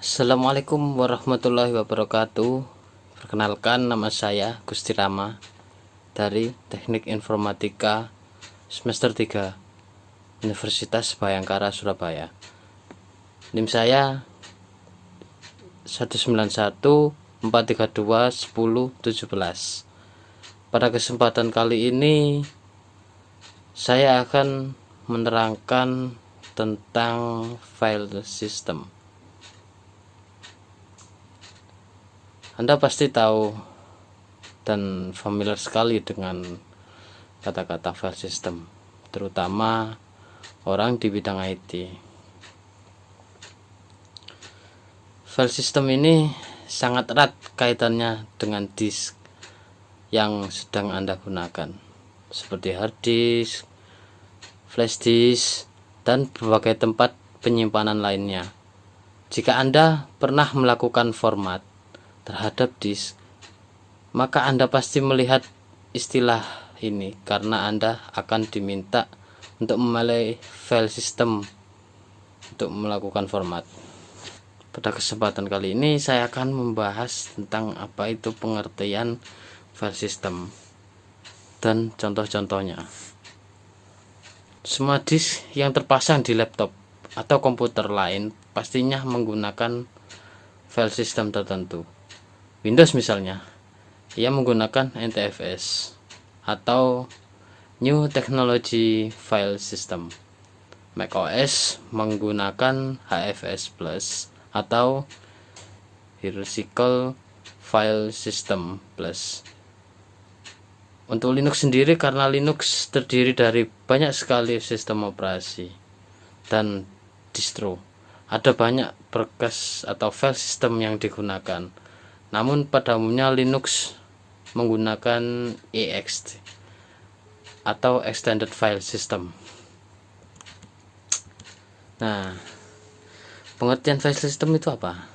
Assalamualaikum warahmatullahi wabarakatuh. Perkenalkan, nama saya Gusti Rama dari Teknik Informatika semester 3 Universitas Bhayangkara Surabaya. NIM saya 19143210117. Pada kesempatan kali ini saya akan menerangkan tentang file system. Anda pasti tahu dan familiar sekali dengan kata-kata file system, terutama orang di bidang IT. File system ini sangat erat kaitannya dengan disk yang sedang Anda gunakan, seperti hard disk, flash disk, dan berbagai tempat penyimpanan lainnya. Jika Anda pernah melakukan format terhadap disk, maka Anda pasti melihat istilah ini karena Anda akan diminta untuk memilih file system untuk melakukan format. Pada kesempatan kali ini saya akan membahas tentang apa itu pengertian file system dan contoh-contohnya. Semua disk yang terpasang di laptop atau komputer lain pastinya menggunakan file system tertentu. Windows misalnya, ia menggunakan NTFS atau New Technology File System. macOS menggunakan HFS Plus atau Hierarchical File System Plus. Untuk Linux sendiri, karena Linux terdiri dari banyak sekali sistem operasi dan distro, ada banyak berkas atau file system yang digunakan. Namun pada umumnya Linux menggunakan ext atau Extended File System. Nah, pengertian file system itu apa?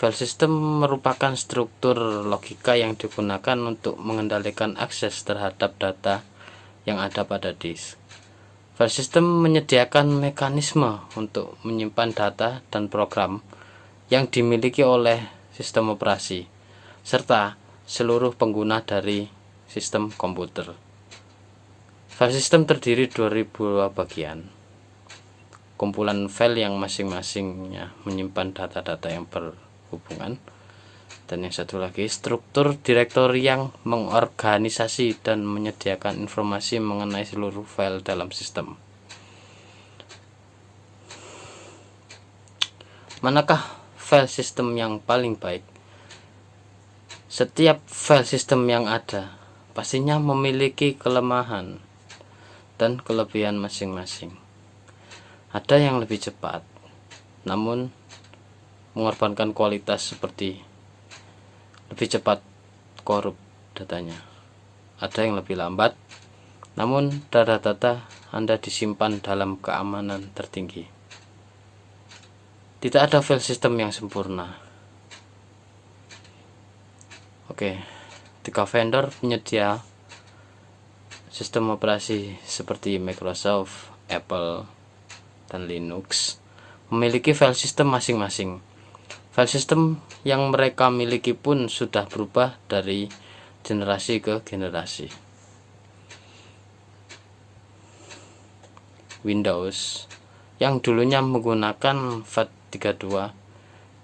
File system merupakan struktur logika yang digunakan untuk mengendalikan akses terhadap data yang ada pada disk. File system menyediakan mekanisme untuk menyimpan data dan program yang dimiliki oleh sistem operasi serta seluruh pengguna dari sistem komputer. File system terdiri dari dua bagian: kumpulan file yang masing-masingnya menyimpan data-data yang berhubungan, dan yang satu lagi struktur direktori yang mengorganisasi dan menyediakan informasi mengenai seluruh file dalam sistem. Manakah file system yang paling baik? Setiap file system yang ada pastinya memiliki kelemahan dan kelebihan masing-masing. Ada yang lebih cepat, namun mengorbankan kualitas, seperti lebih cepat korup datanya. Ada yang lebih lambat, namun data-data Anda disimpan dalam keamanan tertinggi. Tidak ada file system yang sempurna. Oke, 3 vendor penyedia sistem operasi seperti Microsoft, Apple, dan Linux memiliki file system masing-masing. File system yang mereka miliki pun sudah berubah dari generasi ke generasi. Windows yang dulunya menggunakan FAT32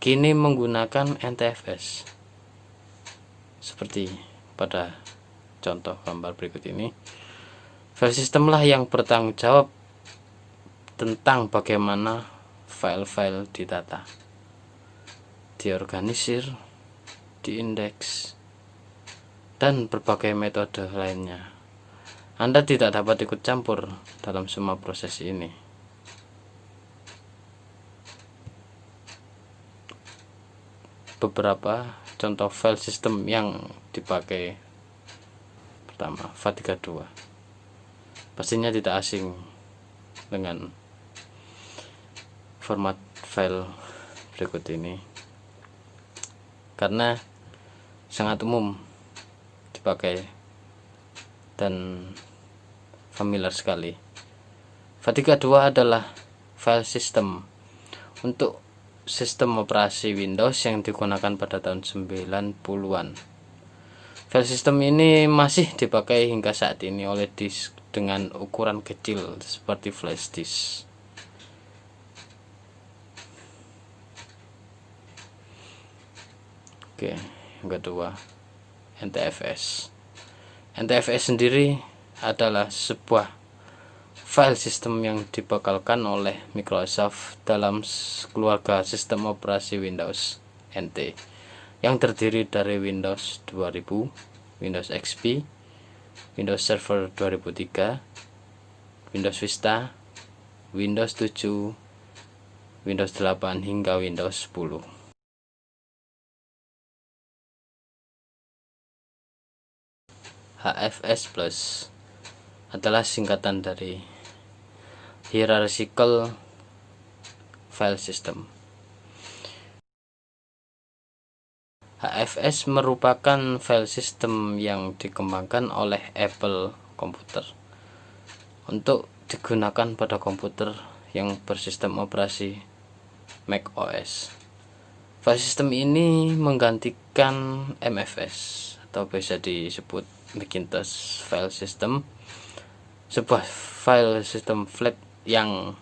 kini menggunakan NTFS, seperti pada contoh gambar berikut ini. File system lah yang bertanggung jawab tentang bagaimana file-file ditata, diorganisir, diindeks, dan berbagai metode lainnya. Anda tidak dapat ikut campur dalam semua proses ini. Beberapa contoh file system yang dipakai: pertama, FAT32. Pastinya tidak asing dengan format file berikut ini, karena sangat umum dipakai dan familiar sekali. FAT32 adalah file system untuk sistem operasi Windows yang digunakan pada tahun 90-an. File system ini masih dipakai hingga saat ini oleh disk dengan ukuran kecil seperti flash disk. Oke, yang kedua, NTFS. NTFS sendiri adalah sebuah file system yang dibekalkan oleh Microsoft dalam keluarga sistem operasi Windows NT yang terdiri dari Windows 2000, Windows XP, Windows Server 2003, Windows Vista, Windows 7, Windows 8 hingga Windows 10. HFS Plus adalah singkatan dari Hierarchical File System. HFS merupakan file system yang dikembangkan oleh Apple Computer untuk digunakan pada komputer yang bersistem operasi Mac OS. File system ini menggantikan MFS atau bisa disebut Macintosh File System, sebuah file system flat yang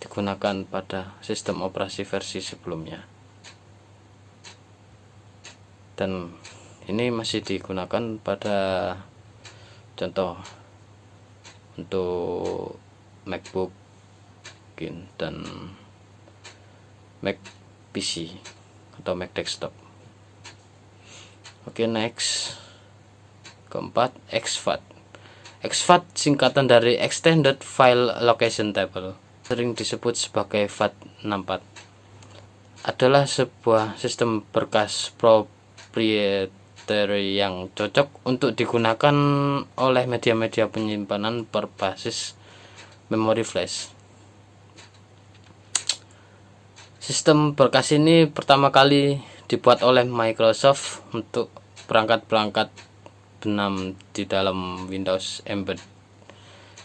digunakan pada sistem operasi versi sebelumnya, dan ini masih digunakan pada contoh untuk MacBook dan Mac PC atau Mac desktop. Oke, next, keempat, exFAT. exFAT singkatan dari Extended File Allocation Table, sering disebut sebagai FAT64, adalah sebuah sistem berkas proprietary yang cocok untuk digunakan oleh media-media penyimpanan berbasis memori flash. Sistem berkas ini pertama kali dibuat oleh Microsoft untuk perangkat-perangkat 6 di dalam Windows Embed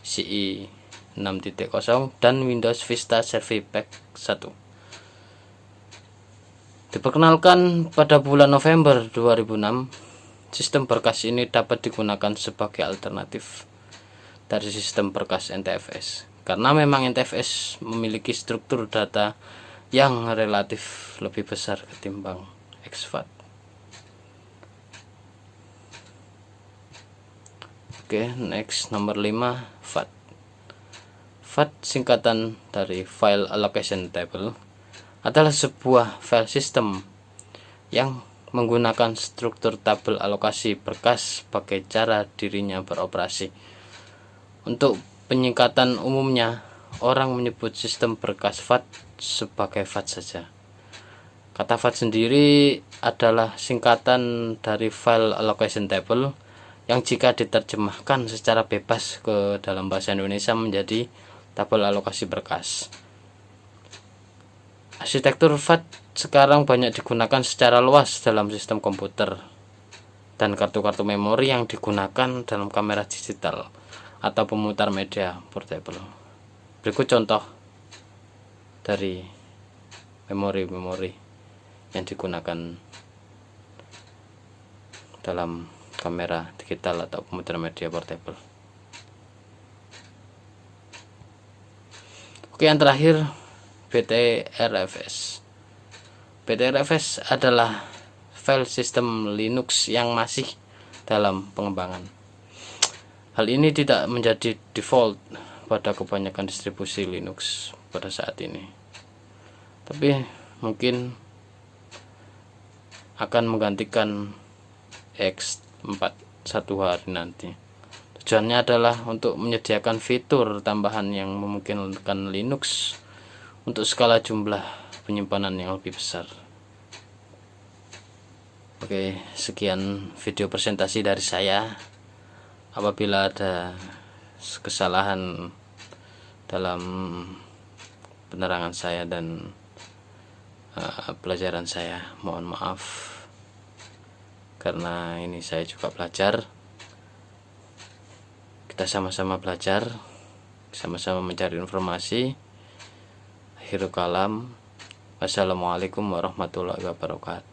CE 6.0 dan Windows Vista Service Pack 1. Diperkenalkan pada bulan November 2006, sistem berkas ini dapat digunakan sebagai alternatif dari sistem berkas NTFS karena memang NTFS memiliki struktur data yang relatif lebih besar ketimbang exFAT. Oke, next, nomor 5, FAT. FAT singkatan dari File Allocation Table adalah sebuah file system yang menggunakan struktur tabel alokasi berkas sebagai cara dirinya beroperasi. Untuk penyingkatan umumnya, orang menyebut sistem berkas FAT sebagai FAT saja. Kata FAT sendiri adalah singkatan dari File Allocation Table yang jika diterjemahkan secara bebas ke dalam bahasa Indonesia menjadi tabel alokasi berkas. Arsitektur FAT sekarang banyak digunakan secara luas dalam sistem komputer dan kartu-kartu memori yang digunakan dalam kamera digital atau pemutar media portable. Berikut contoh dari memori-memori yang digunakan dalam kamera digital atau pemutar media portable. Oke, yang terakhir, BTRFS. BTRFS adalah file system Linux yang masih dalam pengembangan. Hal ini tidak menjadi default pada kebanyakan distribusi Linux pada saat ini, tapi mungkin akan menggantikan X4 satu hari nanti. Tujuannya adalah untuk menyediakan fitur tambahan yang memungkinkan Linux untuk skala jumlah penyimpanan yang lebih besar. Oke, sekian video presentasi dari saya. Apabila ada kesalahan dalam penerangan saya dan pelajaran saya, mohon maaf. karena ini saya juga belajar, kita sama-sama belajar, sama-sama mencari informasi. Akhirul kalam, wassalamualaikum warahmatullahi wabarakatuh.